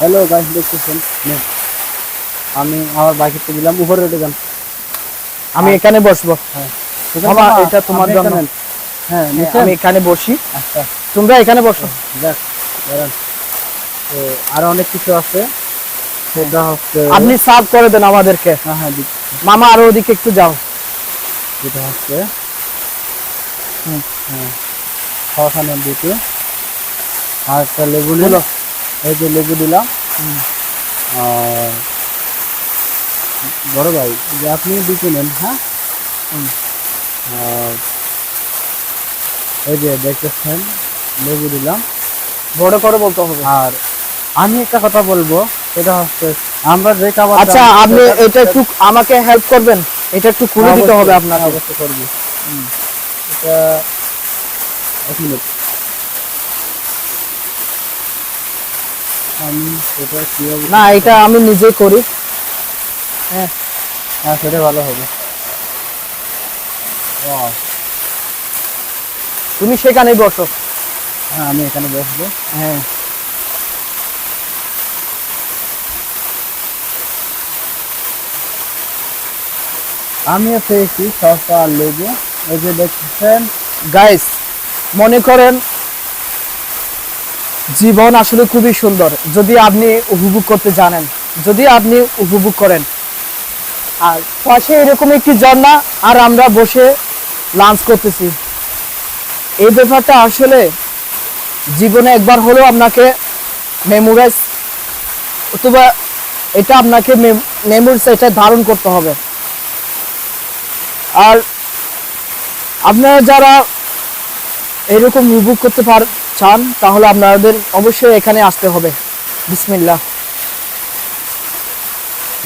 Hello guys, দেখতেছেন আমি আমার বাইকে দিলাম, উপরে উঠে যান। আমি এখানে বসবো। হ্যাঁ, মামা এটা তোমার জন্য। হ্যাঁ হ্যাঁ, নিচেন। আমি এখানে বসি, আচ্ছা, তোমরা এখানে বসো। যাক, দাঁড়ান। তো আরো অনেক কিছু আছে, হ্যাঁ, সেটা হচ্ছে আপনি সার্ভ করে দেন আমাদেরকে। হ্যাঁ হ্যাঁ দিচ্ছি। মামা আরো ওদিকে একটু যাও। যেটা হচ্ছে হুম, হ্যাঁ, খাওয়াখানোর দিকে আর একটা লেবু নিন। বলো। এই যে লেবু দিলাম। হুম, আর বড় ভাই, যে আপনি দিকে নেন। হ্যাঁ, হুম। আর এই যে দেখতেছেন লেবু দিলাম। বড় করে বলতে হবে। আর আমি একটা কথা বলবো, সেটা হচ্ছে আমরা যে খাবারটা আচ্ছা, আপনি এটা একটু আমাকে হেল্প করবেন, এটা একটু খুলে দিতে হবে অবশ্যই, হ্যাঁ, আপনাকে। অবশ্যই করবো। হুম। এটা 1 মিনিট, আমি সেটা কিভাবে না, করতে এটা পারি? আমি নিজেই করি। হ্যাঁ, হ্যাঁ, সেটা ভালো হবে। Wow, তুমি সেখানেই বসো। হ্যাঁ, আমি এখানে বসবো। হ্যাঁ, আমিও পেয়েছি শসা আর লেবু। এই যে দেখছেন। গাইস, মনে করেন জীবন আসলে খুবই সুন্দর যদি আপনি উপভোগ করতে জানেন, যদি আপনি উপভোগ করেন। আর পাশে এরকম একটি ঝর্ণা, আর আমরা বসে লাঞ্চ করতেছি। এই ব্যাপারটা আসলে জীবনে একবার হলেও আপনাকে মেমোরাইজ, অথবা এটা আপনাকে মেমোরিজ এটা ধারণ করতে হবে। আর আপনারা যারা এরকম উপভোগ করতে চান, তাহলে আপনাদের অবশ্যই এখানে আসতে হবে। বিসমিল্লাহ।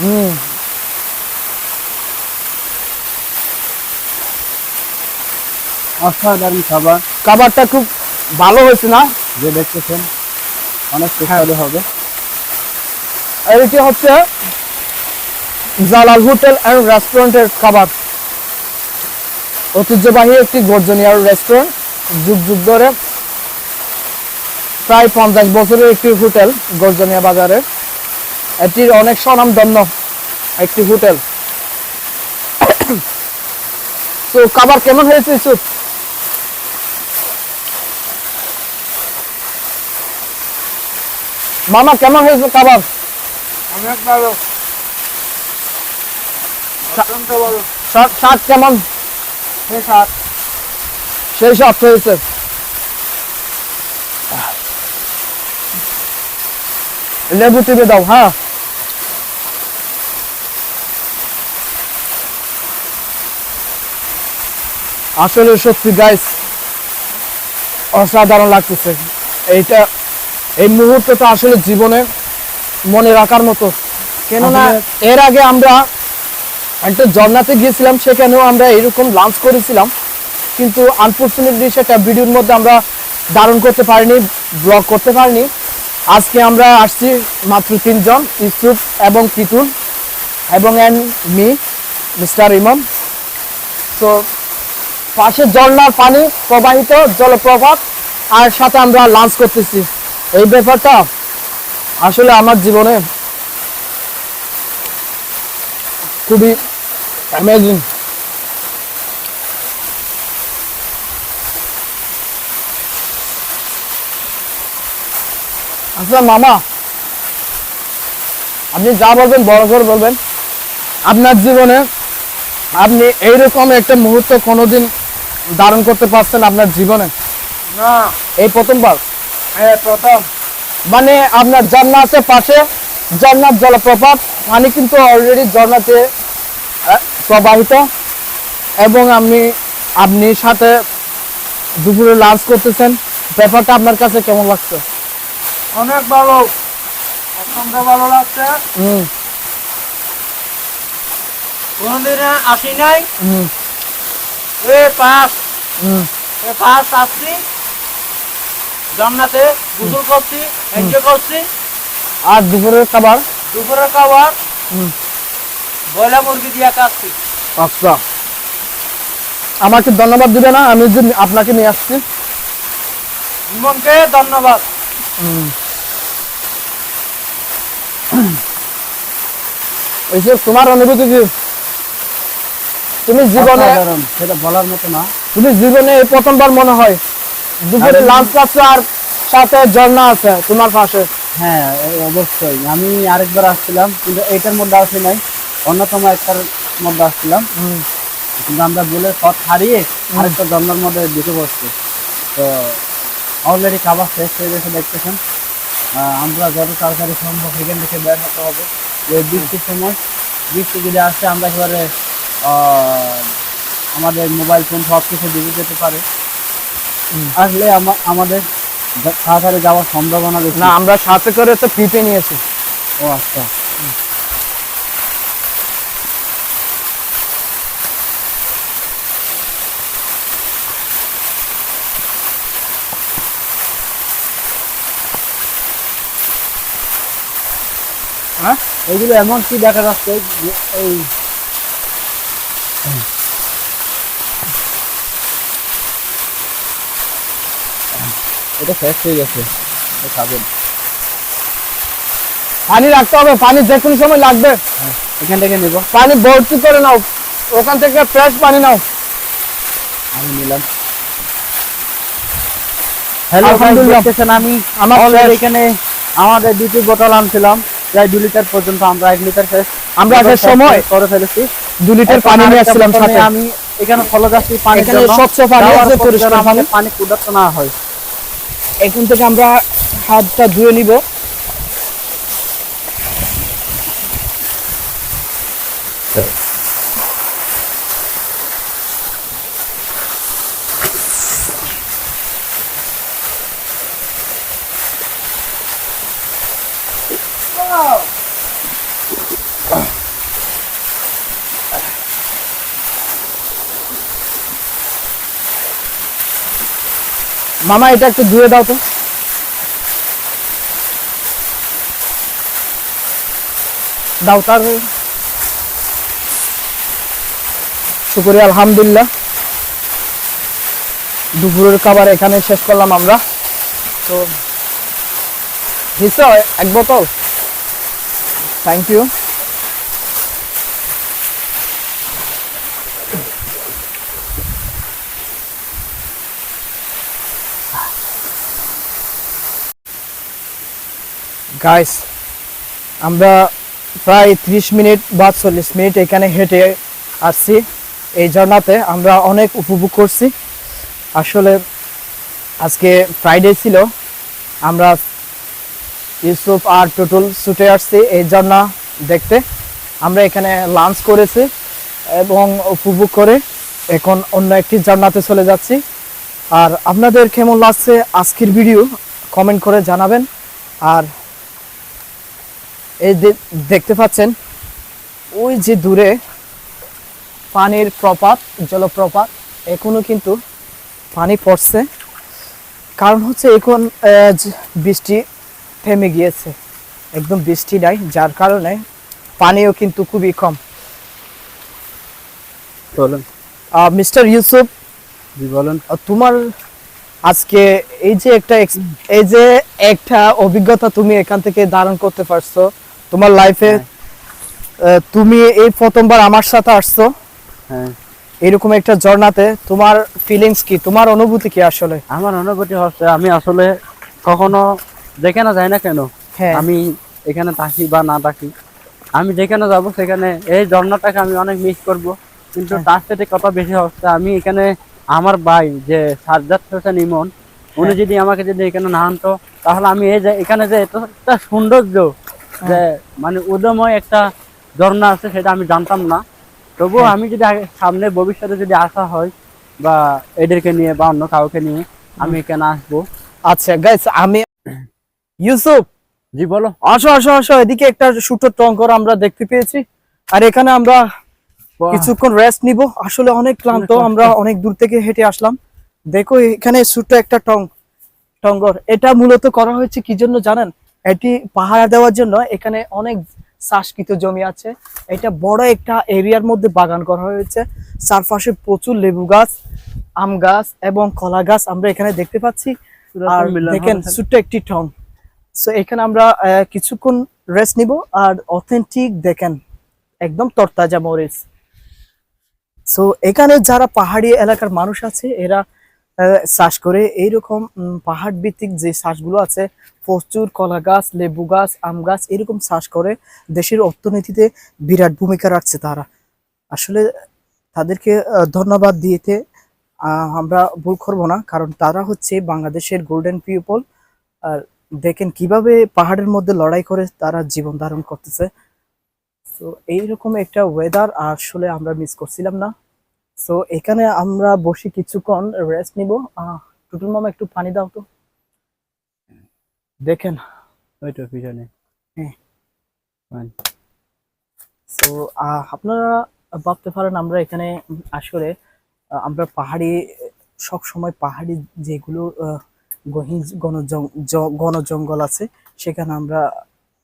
হুম। অসাধারণ খাবার। খাবারটা খুব ভালো হয়েছে না? যে দেখতেছেন অনেক হ্যাঁ। সুস্বাদু হবে। আর এটি হচ্ছে জালাল হোটেল অ্যান্ড রেস্টুরেন্টের খাবার। ঐতিহ্যবাহী একটি গর্জনীয় রেস্টুরেন্ট, যুগ যুগ ধরে, প্রায় 50 বছরের একটি হোটেল গর্জনিয়া বাজারে। এটির অনেক স্বনামধন্য একটি হোটেল। তো খাবার কেমন হয়েছে ইসুফ? মামা কেমন হয়েছে খাবার? অনেক ভালো, স্বা- অত্যন্ত ভালো। স্বাদ কেমন? সেই স্বাদ। সেই স্বাদ হয়েছে। লেবু টিপে দাও। হ্যাঁ, আসলে সত্যি গাইস, অসাধারণ লাগতেছে এইটা। এই মুহূর্তটা আসলে জীবনে মনে রাখার মতো। কেননা আসলে এর আগে আমরা একটা ঝর্ণাতে গিয়েছিলাম, সেখানেও আমরা এরকম লাঞ্চ করেছিলাম, কিন্তু আনফর্চুনেটলি সেটা ভিডিওর মধ্যে আমরা ধারণ করতে পারিনি, ব্লগ করতে পারিনি। আজকে আমরা আসছি মাত্র 3 জন, ইউসুফ এবং পিতুল এবং অ্যান্ড মি, মিস্টার ইমাম। তো পাশে ঝর্ণার পানি প্রবাহিত জলপ্রপাত, আর সাথে আমরা লাঞ্চ করতেছি। এই ব্যাপারটা আসলে আমার জীবনে খুবই অ্যামেজিং। আচ্ছা মামা, আপনি যা বলবেন বড় করে বলবেন। আপনার জীবনে আপনি এইরকম একটা মুহূর্ত কোনোদিন ধারণ করতে পারছেন আপনার জীবনে? না, এই প্রথমবার? হ্যাঁ প্রথম। মানে আপনার ঝর্ণা আছে পাশে, ঝর্ণার জলপ্রপাত, পানি কিন্তু অলরেডি ঝর্ণাতে প্রবাহিত, এবং আপনি সাথে দুপুরে লাঞ্চ করতেছেন। ব্যাপারটা আপনার কাছে কেমন লাগছে? অনেক ভালো, অত্যন্ত ভালো লাগছে। হুম, কোনদিনে আসি নাই। হুম, A pass, hmm, A pass আসছি জান্নাতে, গোসল করছি, এনজয় করছি। আর দুপুরের খাবার? দুপুরের খাবার হুম। বয়লা মুরগি দিয়া খাচ্ছি। আচ্ছা, আমাকে ধন্যবাদ দিবে না, আমি যে আপনাকে নিয়ে আসছি? ইমনকে ধন্যবাদ। হুম। এইসব তোমার অনুভূতি কি? তুমি জীবনে অসাধারণ, সেটা বলার মতো না। এই প্রথমবার মনে হয় দুপুরে লাঞ্চ খাচ্ছ আর সাথে ঝর্ণা আছে তোমার পাশে। হ্যাঁ অবশ্যই, আমি আরেকবার আসছিলাম কিন্তু এইটার মধ্যে আসি নাই, অন্যতম একটার মধ্যে আসছিলাম, কিন্তু আমরা বলে পথ হারিয়ে আরেকটা ঝর্ণার মধ্যে ঢুকে পড়ছি। তো অলরেডি খাবার শেষ হয়ে গেছে দেখতেছেন। আমরা যত তাড়াতাড়ি সম্ভব এখান থেকে বের হতে হবে। এই বৃষ্টির সময়, বৃষ্টি যদি আসে আমরা একেবারে আমাদের মোবাইল ফোন সব কিছু ডুবে যেতে পারে। আসলে আমাদের তাড়াতাড়ি যাওয়ার সম্ভাবনা বেশি। না, আমরা সাথে করে তো পিপে নিয়েছি। ও আচ্ছা, হ্যাঁ, এইগুলো এমন কি দেখা যাচ্ছে যে এই এটা শেষ হয়ে গেছে, এটা খাবেন। পানি রাখতে হবে, পানি যে কোনো সময় লাগবে। এখান থেকে নেব, পানি ভর্তি করে নাও, ওখান থেকে ফ্রেশ পানি নাও। আমি নিলাম। হ্যালো আলহামদুলিল্লাহ। দেখতেছেন আমি আমার already শেষ। এখানে আমাদের 2টি বোতল আনছিলাম, প্রায় 2 লিটার পর্যন্ত, আমরা 1 লিটার শেষ আমরা আসার সময় করে ফেলেছি। 2 লিটার এখন পানি নিয়ে আরেকটা আসছিলাম বোতল সাথে। নিয়ে আমি এখানে ফলো যাচ্ছি পানির এখানে জন্য, স্বচ্ছ পানি যাওয়ার আছে, পর যেন পরিষ্কার পানি। আমাদের পানি ক্ষুধার্ত না হয়। এখন থেকে আমরা হাতটা ধুয়ে নিব। মামা এটা একটু ধুয়ে দাও তো। দাও তার। শুকরিয়া, আলহামদুলিল্লাহ। দুপুরের খাবার এখানে শেষ করলাম আমরা। তো দিছো এক বোতল, থ্যাংক ইউ। গাইস, আমরা প্রায় 30 মিনিট বা 40 মিনিট এখানে হেঁটে আসছি। এই ঝর্ণাতে আমরা অনেক উপভোগ করছি। আসলে আজকে ফ্রাইডে ছিল, আমরা ইউসুফ আর টুটুল ছুটে আসছি এই ঝর্ণা দেখতে। আমরা এখানে লাঞ্চ করেছি এবং উপভোগ করে এখন অন্য একটি ঝর্ণাতে চলে যাচ্ছি। আর আপনাদের কেমন লাগছে আজকের ভিডিও কমেন্ট করে জানাবেন। আর এই দেখতে পাচ্ছেন ওই যে দূরে পানির প্রপাত, জলপ্রপাত, এখনো কিন্তু পানি পড়ছে। কারণ হচ্ছে এখন বৃষ্টি থেমে গিয়েছে, একদম বৃষ্টি নাই, যার কারণে পানিও কিন্তু খুবই কম। বলেন মিস্টার ইউসুফ, জি বলেন। তোমার আজকে এই যে একটা অভিজ্ঞতা তুমি এখান থেকে ধারণ করতে পারছো তোমার লাইফে। তুমি এই প্রথমবার আমার সাথে আসছো হ্যাঁ, এরকম একটা ঝর্ণাতে, তোমার ফিলিংস কি, তোমার অনুভূতি কি? আসলে আমার অনুভূতি হচ্ছে আমি আসলে কখনো যেখানে যাই না কেন, হ্যাঁ, আমি এখানে থাকি বা না থাকি, আমি যেখানে যাব সেখানে এই ঝর্ণাটাকে আমি অনেক মিস করব। কিন্তু তার সাথে কথা বেশি হচ্ছে আমি এখানে আমার ভাই যে সাজ্জাদ হোসেন ইমন, উনি যদি আমাকে যদি এখানে না আনতো তাহলে আমি এই যে এখানে যে এত একটা সৌন্দর্য, যে মানে উদয়ময় একটা ঝর্ণা আছে সেটা আমি জানতাম না। তবুও আমি যদি সামনে ভবিষ্যতে যদি আসা হয় বা এদেরকে নিয়ে বা অন্য কাউকে নিয়ে আমি এখানে আসবো। আচ্ছা গাইস, আমি ইউসুফ, জি বলো। আসো আসো আসো, এদিকে একটা ছোট্ট টঙ্কর আমরা দেখতে পেয়েছি। আর এখানে আমরা কিছুক্ষণ রেস্ট নিব। আসলে অনেক ক্লান্ত, আমরা অনেক দূর থেকে হেঁটে আসলাম। দেখো এখানে ছোট্ট একটা টঙ্গর, এটা মূলত করা হয়েছে কি জন্য জানেন? এটি পাহারা দেওয়ার জন্য। এখানে অনেক চাষকৃত জমি আছে, এটা বড় একটা এরিয়ার মধ্যে বাগান করা হয়েছে। চারপাশে প্রচুর লেবু গাছ, আম গাছ এবং কলা গাছ আমরা এখানে দেখতে পাচ্ছি। আর দেখেন ছোট্ট একটি টং। সো এখানে আমরা কিছুক্ষণ রেস্ট নিব। আর অথেন্টিক দেখেন একদম তরতাজা মরিচ। সো এখানে যারা পাহাড়ি এলাকার মানুষ আছে এরা চাষ করে এইরকম পাহাড় ভিত্তিক যে চাষগুলো আছে, প্রচুর কলা গাছ, লেবু গাছ, আম গাছ এরকম চাষ করে দেশের অর্থনীতিতে বিরাট ভূমিকা রাখছে তারা। আসলে তাদেরকে ধন্যবাদ দিতে আমরা ভুল করবো না, কারণ তারা হচ্ছে বাংলাদেশের গোল্ডেন পিপল। আর দেখেন কিভাবে পাহাড়ের মধ্যে লড়াই করে তারা জীবন ধারণ করতেছে। তো এইরকম একটা ওয়েদার আসলে আমরা মিস করছিলাম না। সো এখানে আমরা বসে কিছুক্ষণ রেস্ট নিব। টুটুল মামা একটু পানি দাও তো। দেখেন ওই তো পিছনে। হ্যাঁ। পানি। তো আপনারা ভাবতে পারেন আমরা এখানে আসলে আমরা পাহাড়ি, সব সময় পাহাড়ি যেগুলো গহীন ঘন জঙ্গল আছে সেখানে আমরা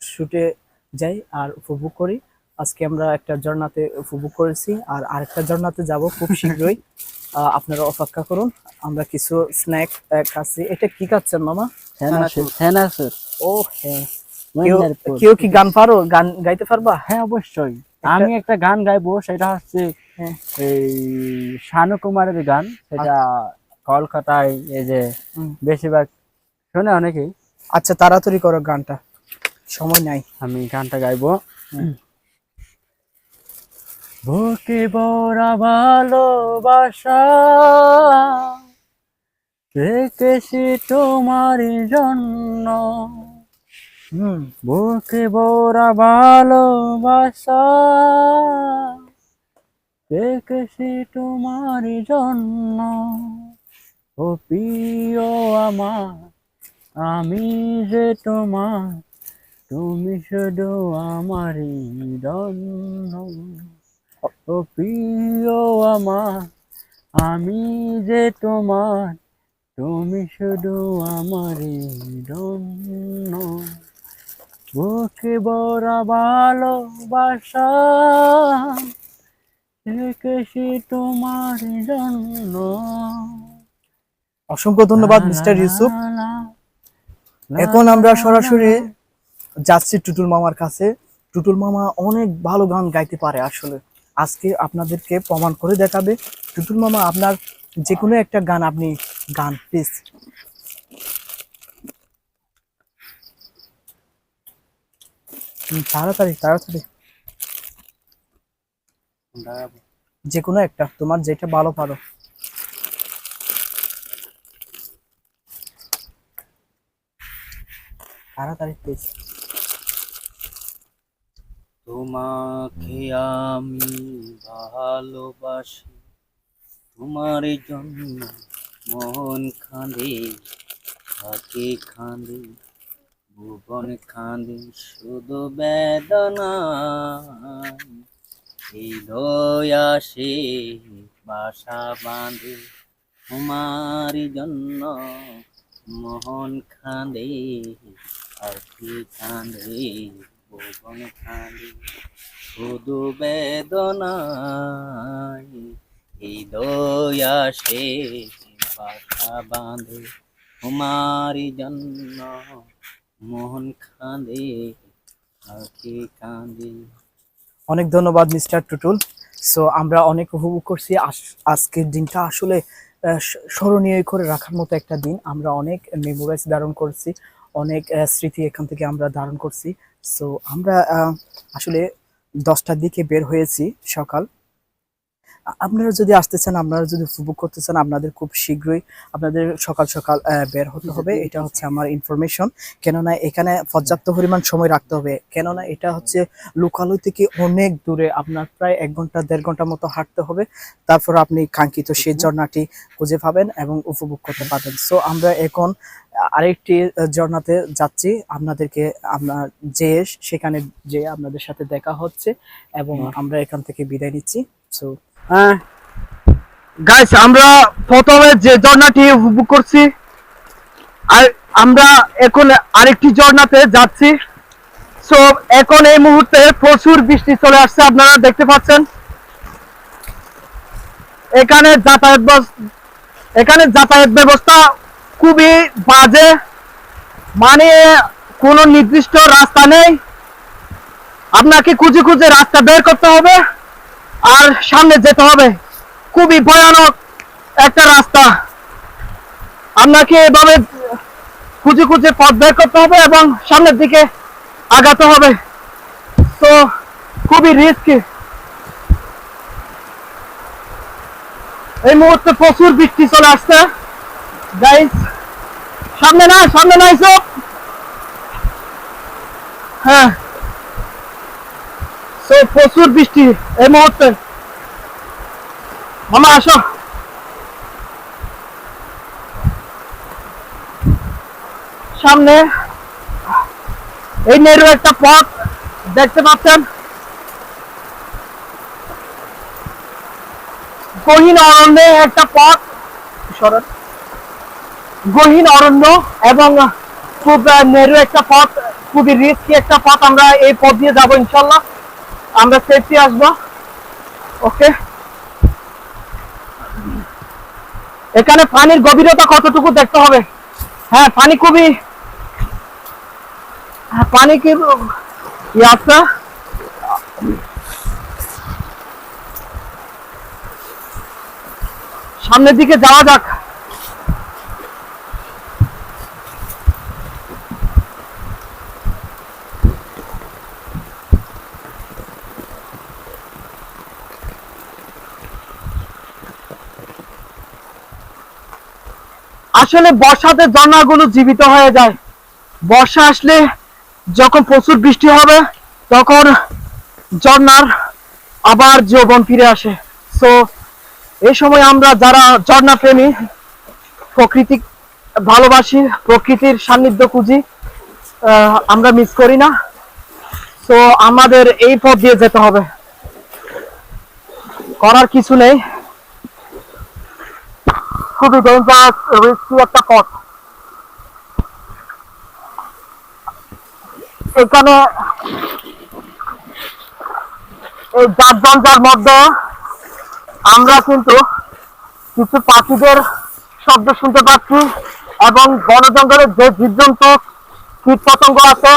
শুটে যাই আর উপভোগ করি। আজকে আমরা একটা ঝর্ণাতে উপভোগ করেছি আর আরেকটা ঝর্ণাতে যাব খুব শীঘ্রই। আপনারা অপেক্ষা করুন। আমরা কিছু স্ন্যাক খাচ্ছি। এটা কি খাচ্ছেন মামা? সেনাসুর। ও হ্যাঁ। কেউ কি গান পারো? গান গাইতে পারবা? হ্যাঁ অবশ্যই, আমি একটা গান গাইবো, সেটা হচ্ছে এই শানু কুমারের গান। সেটা কলকাতায় এই যে বেশিরভাগ শোনে অনেকেই। আচ্ছা তাড়াতাড়ি করো গানটা, সময় নাই। আমি গানটা গাইবো। বুকে বড়া ভালোবাসা রেখেছি তোমার জন্য, বুকে বড়া ভালোবাসা রেখেছি তোমার জন্য। ও প্রিয় আমার, আমি যে তোমার, তুমি শুধু আমারই জন্য। ও প্রিয় আমার, আমি যে তোমার, তুমি শুধু আমারই জন্য। বুকে ভরা ভালোবাসা রেখেছি তোমার জন্য। অসংখ্য ধন্যবাদ মিস্টার ইউসুফ। এখন আমরা সরাসরি যাচ্ছি টুটুল মামার কাছে। টুটুল মামা অনেক ভালো গান গাইতে পারে। আসলে আজকে আপনাদেরকে প্রমাণ করে দেখাবে। টুটুল মামা আপনার যে কোনো একটা গান আপনি গান প্লিজ। তাড়াতাড়ি তাড়াতাড়ি, যে কোনো একটা, তোমার যেটা ভালো পারো। তাড়াতাড়ি প্লিজ। তোমাকে আমি ভালোবাসি, তোমার জন্য মন কাঁদে, হাতে কাঁদে, ভুবন কাঁদে, শুধু বেদনা। হৃদয় আসে বাসা বাঁধে, তোমার জন্য মোহন কাঁদে, হাতে কাঁদে, ভুবন কাঁদে, শুধু বেদনায়। হৃদয় আসে বাসা বাঁধে, তোমার জন্য মোহন কাঁদে, হাতে কাঁদে। অনেক ধন্যবাদ মিস্টার টুটুল। সো আমরা অনেক উপভোগ করছি আজকের দিনটা। আসলে স্মরণীয় করে রাখার মতো একটা দিন। আমরা অনেক মেমোরাইজ ধারণ করছি, অনেক স্মৃতি এখান থেকে আমরা ধারণ করছি। সো আমরা আসলে 10টার দিকে বের হয়েছি সকাল। আপনারা যদি আসতে চান, আপনারা যদি উপভোগ করতে চান, আপনাদের খুব শীঘ্রই আপনাদের সকাল সকাল বের হতে হবে। এটা হচ্ছে আমার ইনফরমেশন। কেননা এখানে পর্যাপ্ত পরিমাণ সময় রাখতে হবে, কেননা এটা হচ্ছে লোকালয় থেকে অনেক দূরে। আপনার প্রায় 1 ঘন্টা 1.5 ঘন্টা মতো হাঁটতে হবে, তারপর আপনি কাঙ্ক্ষিত সেই ঝর্ণাটি খুঁজে পাবেন এবং উপভোগ করতে পারবেন। সো আমরা এখন আরেকটি ঝর্ণাতে যাচ্ছি। আপনাদেরকে আপনার যে সেখানে যে আপনাদের সাথে দেখা হচ্ছে এবং আমরা এখান থেকে বিদায় নিচ্ছি। সো গাইস, আমরা প্রথমে যে ঝর্ণাটি উপভোগ করছি আর আমরা এখন আরেকটি ঝর্ণাতে যাচ্ছি। সো এখন এই মুহূর্তে প্রচুর বৃষ্টি চলে আসছে, আপনারা দেখতে পাচ্ছেন। এখানে যাতায়াত ব্যবস্থা খুবই বাজে, মানে কোনো নির্দিষ্ট রাস্তা নেই। আপনাকে খুঁজে খুঁজে রাস্তা বের করতে হবে আর সামনে যেতে হবে। খুবই ভয়ানক একটা রাস্তা, আপনাকে এভাবে খুঁজে খুঁজে পথ বের করতে হবে এবং সামনের দিকে আগাতে হবে। তো খুবই রিস্কি। এই মুহূর্তে প্রচুর বৃষ্টি চলে আসছে গাইস। সামনে না এসব। হ্যাঁ, তো প্রচুর বৃষ্টি এই মুহূর্তে। মামা আসো। সামনে এই নেরু একটা পথ দেখতে পাচ্ছেন, গহীন অরণ্যে একটা পথ, গহীন অরণ্য এবং খুব নেরু একটা পথ, খুবই রিস্কি একটা পথ। আমরা এই পথ দিয়ে যাবো ইনশাল্লাহ, আমরা সেফটি আসবো। ওকে, এখানে পানির গভীরতা কতটুকু দেখতে হবে। হ্যাঁ, পানি খুবই, পানি কি আছে। সামনের দিকে যাওয়া যাক। আসলে বর্ষাতে ঝর্ণাগুলো জীবিত হয়ে যায়। বর্ষা আসলে যখন প্রচুর বৃষ্টি হবে তখন ঝর্ণার আবার যৌবন ফিরে আসে। সো এই সময় আমরা যারা ঝর্ণা প্রেমী, প্রকৃতি ভালোবাসি, প্রকৃতির সান্নিধ্য খুঁজি, আমরা মিস করি না। সো আমাদের এই পথ দিয়ে যেতে হবে, করার কিছু নেই। খুবই ডেঞ্জারাস রিস্কি একটা পথ। এখানে এই জার মধ্যে আমরা কিন্তু কিছু পাখিদের শব্দ শুনতে পাচ্ছি এবং বন জঙ্গলের যে জীবজন্তু কীট পতঙ্গ আছে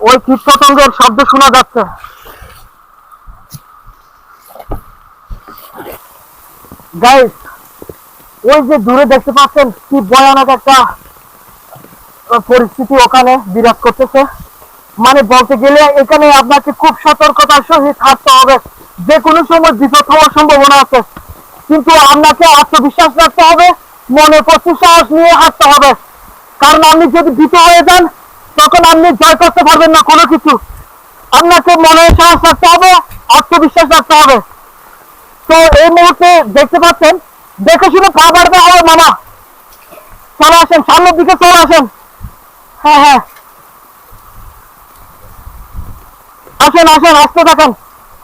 ওই কীট পতঙ্গের শব্দ শোনা যাচ্ছে। গাইস, ওই যে দূরে দেখতে পাচ্ছেন কি ভয়ানক একটা পরিস্থিতি ওখানে বিরাজ করতেছে। মানে বলতে গেলে এখানে আপনাকে খুব সতর্কতার সহিত হাঁটতে হবে, যে কোনো সময় বিপদ হওয়ার সম্ভাবনা আছে। কিন্তু আপনাকে আত্মবিশ্বাস রাখতে হবে, মনে প্রচুর সাহস নিয়ে হাঁটতে হবে। কারণ আপনি যদি ভীত হয়ে যান তখন আপনি জয় করতে পারবেন না কোনো কিছু। আপনাকে মনে সাহস রাখতে হবে, আত্মবিশ্বাস রাখতে হবে। তো এই মুহূর্তে দেখতে পাচ্ছেন, দেখে শুনে পা বাড়তে হবে। মামা চলে আসেন, সামনের দিকে চলে আসেন। হ্যাঁ হ্যাঁ, আসেন আসেন, আসতে থাকেন।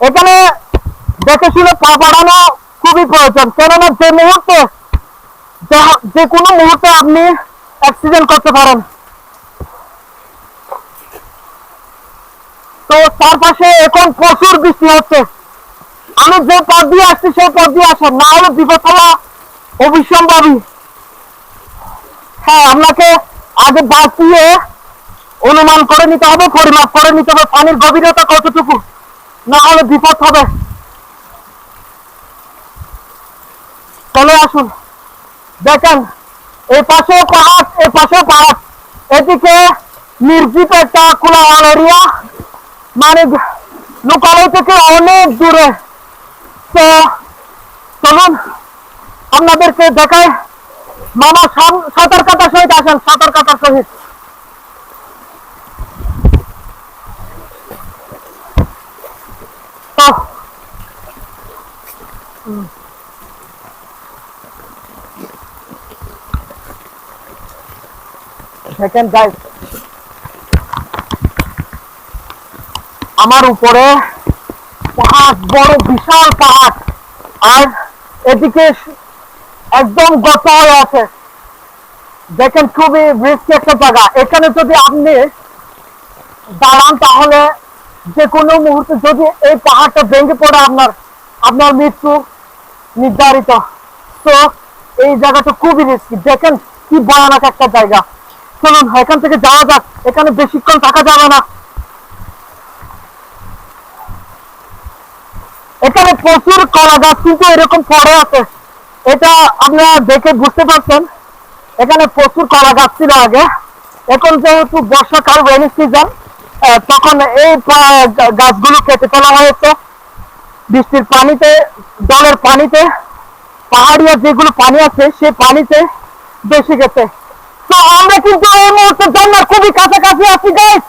এখানে দেখে শুনে পা বাড়ানো খুবই প্রয়োজন, কেননা যে কোনো মুহূর্তে আপনি অ্যাক্সিডেন্ট করতে পারেন। তো চারপাশে এখন প্রচুর বৃষ্টি হচ্ছে। আমি যে পথ দিয়ে আসছি সেই পথ দিয়ে আসেন, না হলে বিপদ হওয়া অবিসম্ভাবী। হ্যাঁ, আপনাকে আগে বাঁচিয়ে অনুমান করে নিতে হবে, পরিমাপ করে নিতে হবে পানির গভীরতা কতটুকু, না হলে বিপদ হবে। চলে আসুন, দেখেন এই পাশেও পাহাড়, এই পাশেও পাহাড়, এদিকে নির্জিত একটা কোলাহল এরিয়া, মানে লোকালয় থেকে অনেক দূরে। তো চলুন আপনাদেরকে দেখায়। মামা সতর্কতার সহিত আসেন, সতর্কতার সহিত। তো দেখেন গাইস, আমার উপরে পাহাড়, বড় বিশাল পাহাড়, আর এদিকে একদম গত হয়ে আছে। দেখেন খুবই রিস্কি একটা জায়গা। এখানে যদি আপনি দাঁড়ান তাহলে যে কোনো মুহূর্তে যদি এই পাহাড়টা ভেঙে পড়ে আপনার মৃত্যু নির্ধারিত। তো এই জায়গাটা খুবই রিস্কি। দেখেন কি ভয়ানক একটা জায়গা। চলুন এখান থেকে যাওয়া যাক, এখানে বেশিক্ষণ থাকা যাবে না। এখানে প্রচুর কলা গাছ কিন্তু এরকম পড়ে আছে, এটা আপনারা দেখে বুঝতে পারছেন। এখানে প্রচুর কলা গাছ ছিল আগে, এখন যেহেতু বর্ষাকাল রেনি সিজন, তখন এই গাছগুলো কেটে ফেলা হয়েছে বৃষ্টির পানিতে, জলের পানিতে, পাহাড়িয়া যেগুলো পানি আছে সেই পানিতে বেশি গেছে। তো আমরা কিন্তু এই মুহূর্তে জান্নার খুবই কাছাকাছি আছি গাইস।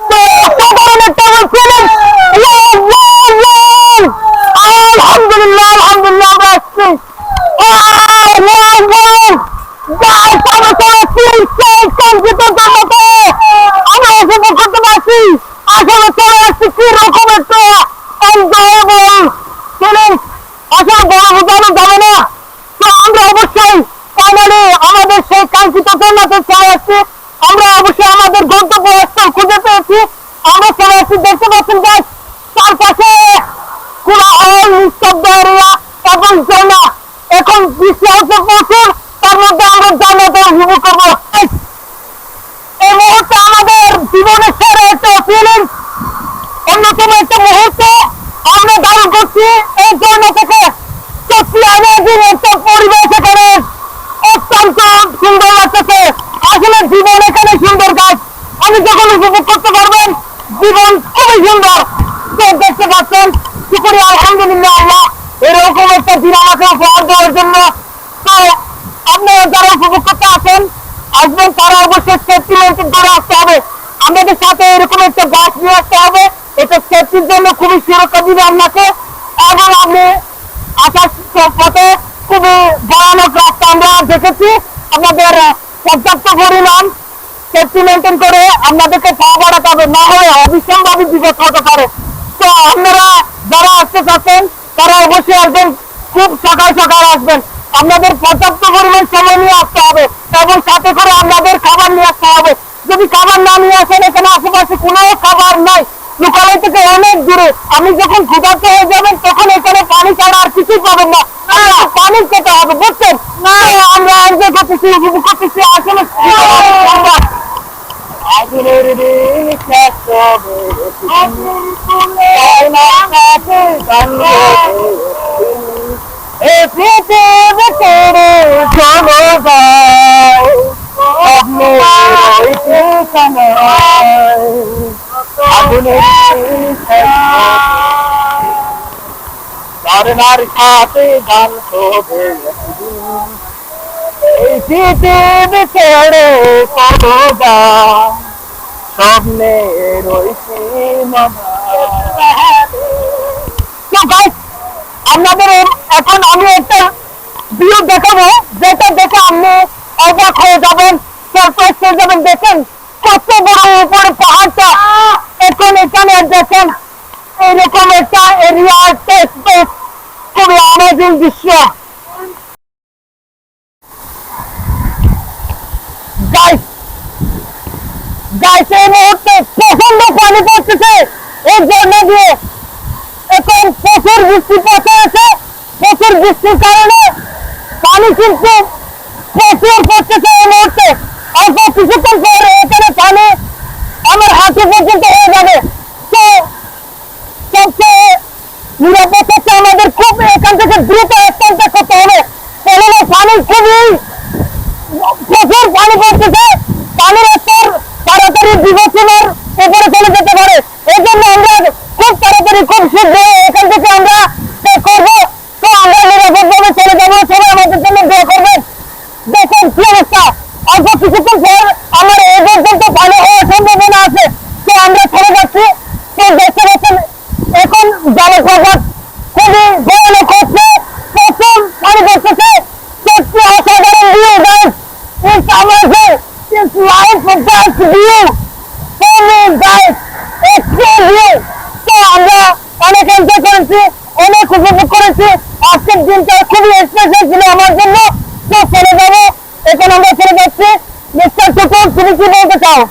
তো অসাধারণ একটা ফিলিং, আলহামদুলিল্লাহ আলহামদুলিল্লাহ আমরা আসছি। গাইস আমরা চলেছি সেই কাঙ্ক্ষিত জান্নাতে, আমরা উপভোগ করতে পারছি। আসলে চলে আসছি কি রকম একটা এনজয়েবল ফিলিং, আসলে বড় বোঝানো যাবে না। তো আমরা অবশ্যই ফাইনালি আমাদের সেই কাঙ্ক্ষিত জান্নাতে চলে আসছি। আমরা অবশ্যই আমাদের গন্তব্যস্থল খুঁজে পেয়েছি। আমরা চলে আসছি, দেখতে পাচ্ছেন গাইস চারপাশে কোলাহল, নিস্তব্ধ এরিয়া এবং ঝর্ণা। এখন বৃষ্টি হচ্ছে প্রচুর, তার মধ্যে আমরা জান্নাতে উপভোগ করবো। এই মুহূর্তে আমাদের জীবনের সেরা একটা ফিলিং, অন্যতম একটা মুহূর্ত আমরা ধারণ করছি এই ঝর্ণা থেকে। সত্যি অ্যামেজিং একটা পরিবেশ এখানে, অত্যন্ত সুন্দর লাগতেছে। আসলে জীবন এখানে সুন্দর গাছ, আমি যখন উপভোগ করতে পারবেন জীবন খুবই সুন্দর। তো দেখতে পাচ্ছেন, শুকরিয়া আলহামদুলিল্লাহ আল্লাহ এরকম একটা দিন আমাকে উপহার দেওয়ার জন্য। তো আপনারা যারা উপভোগ করতে আসেন আসবেন, তারা অবশ্যই সেফটি মেনটেন করে আসতে হবে। আমাদের সাথে এরকম একটা বাস নিয়ে আসতে হবে, এটা সেফটির জন্য খুবই সুরক্ষা দিবে আপনাকে। এবং আপনি আসার পথে খুবই ভয়ানক রাস্তা আমরা দেখেছি, আপনাদের পর্যাপ্ত পরিমাণ সেফটি মেনটেন করে আপনাদেরকে পা বাড়াতে হবে, না হলে অবিসম্ভাবী বিপদ হতে পারে। তো আপনারা যারা আসতে চাচ্ছেন তারা অবশ্যই আসবেন, খুব সকাল সকাল আসবেন। আপনাদের পর্যাপ্ত পরিমাণ সময় নিয়ে আসতে হবে এবং সাথে করে আপনাদের খাবার নিয়ে আসতে হবে। যদি খাবার না নিয়ে আসেন, এখানে আশেপাশে কোনো খাবার নাই, লোকালয় থেকে অনেক দূরে। আমি যখন ক্ষুধার্ত হয়ে যাবেন তখন এখানে পানি ছাড়া আর কিছুই পাবেন না, পানি খেতে হবে, বুঝছেন? আমরা এনজয় করতেছি, উপভোগ করতেছি। আসলে পৃথিবী ছেড়ে চলে যায় ঝর্ণার সাথে গান শোভে, এই পৃথিবী ছেড়ে চলে যায় স্বপ্নে রয়েছে। আপনাদের এখন আমি একটা ভিউ দেখাবো, যেটা দেখে আপনি অবাক হয়ে যাবেন, সারপ্রাইজ হয়ে যাবেন। দেখেন কত বড় উপরে পাহাড়টা, এখন এখানে দেখেন এইরকম একটা এরিয়া, একটা স্পেস, খুবই অ্যামেজিং দৃশ্য। গাইস গাইস এই মুহূর্তে প্রচন্ড পানি পড়তেছে এই ঝর্ণা দিয়ে। এখন প্রচুর বৃষ্টিপাত হয়েছে, প্রচুর বৃষ্টির কারণে পানি কিন্তু প্রচুর পড়তেছে এই মুহূর্তে। অল্প কিছুক্ষণ পরে এখানে পানি আমার হাঁটু পর্যন্ত হয়ে যাবে। তো সবচেয়ে নিরাপদ হচ্ছে আমাদের খুব এখান থেকে দ্রুত স্থানটা করতে হবে, কেননা পানি খুবই প্রচুর পানি পড়তেছে। পানির স্তর তাড়াতাড়ি বিবেচনার উপরে চলে যেতে পারে, এই জন্য আমরা খুব তাড়াতাড়ি খুব শীঘ্র এখান থেকে আমরা করবো। তো আমরা নিরাপদভাবে চলে যাবো, সবাই আমাদের জন্য দোয়া করবেন। দেখেন কি অবস্থা, অল্প কিছুক্ষণ পর আমার এই পর্যন্ত পানি হওয়ার সম্ভাবনা আছে। তো আমরা চলে যাচ্ছি। তো দেখতে পাচ্ছেন এখন জলপ্রপাত খুবই ভয়ানক হচ্ছে, প্রচুর পানি পড়তেছে। সত্যি অসাধারণ view guys, it's amazing, it's life best view for me guys, it's so view। তো আমরা অনেক এনজয় করেছি, অনেক উপভোগ করেছি। আজকের দিনটা খুবই স্পেশাল ছিল আমার জন্য। তো চলে যাবো, এখন আমরা চলে যাচ্ছি। মিস্টার টুটু, তুমি কি বলতে চাও?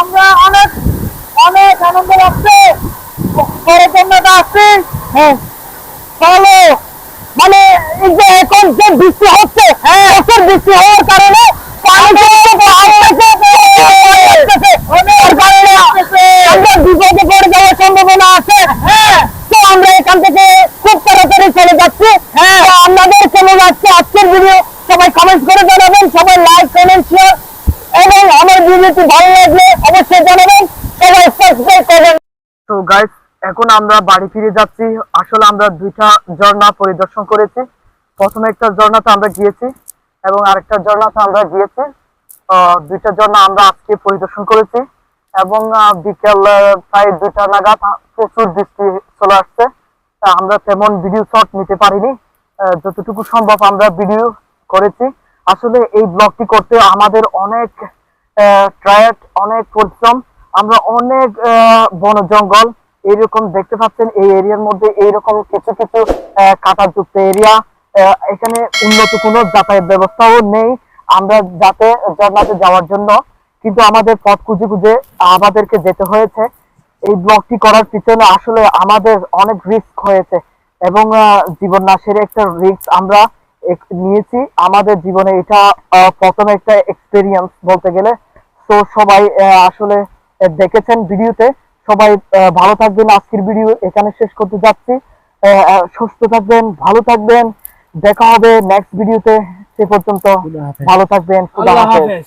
আমরা অনেক অনেক আনন্দ লাগছে, পরের জন্যটা আসছি। হ্যাঁ ভালো, মানে এই যে এখন যে বৃষ্টি হচ্ছে, প্রচুর বৃষ্টি হওয়ার কারণে পানি আমরা বিপদে পড়ে যাওয়ার সম্ভাবনা আছে। তো আমরা ভিডিওটি ভালো লাগলে অবশ্যই জানাবেন, সবাই সাবস্ক্রাইব করবেন। তো গাইস, এখন আমরা বাড়ি ফিরে যাচ্ছি। আসলে আমরা দুইটা ঝর্ণা পরিদর্শন করেছি। প্রথমে একটা ঝর্ণাতে আমরা গিয়েছি এবং আরেকটা ঝর্ণাতে আমরা গিয়েছি। দুইটা ঝর্ণা আমরা আজকে পরিদর্শন করেছি এবং বিকেল প্রায় 2টা নাগাদ প্রচুর বৃষ্টি চলে আসছে। আমরা তেমন ভিডিও শট নিতে পারিনি, যতটুকু সম্ভব আমরা ভিডিও করেছি। আসলে এই ব্লগটি করতে আমাদের অনেক ট্রায়াড, অনেক পরিশ্রম। আমরা অনেক বন জঙ্গল এইরকম দেখতে পাচ্ছেন, এই এরিয়ার মধ্যে এইরকম কিছু কিছু কাঁটাযুক্ত এরিয়া। এখানে উন্নত কোনো যাতায়াত ব্যবস্থাও নেই আমরা যাতে ঝর্ণাতে যাওয়ার জন্য, কিন্তু আমাদের পথ খুঁজে খুঁজে আমাদেরকে যেতে হয়েছে। এই ব্লগটি করার পিছনে আসলে আমাদের অনেক রিস্ক হয়েছে এবং জীবন নাশের একটা রিস্ক আমরা নিয়েছি আমাদের জীবনে। এটা প্রথম একটা এক্সপেরিয়েন্স বলতে গেলে। তো সবাই আসলে দেখেছেন ভিডিওতে। সবাই ভালো থাকবেন। আজকের ভিডিও এখানে শেষ করতে যাচ্ছি। সুস্থ থাকবেন, ভালো থাকবেন। দেখা হবে নেক্সট ভিডিওতে। সে পর্যন্ত ভালো থাকবেন। খুদা হাফেজ।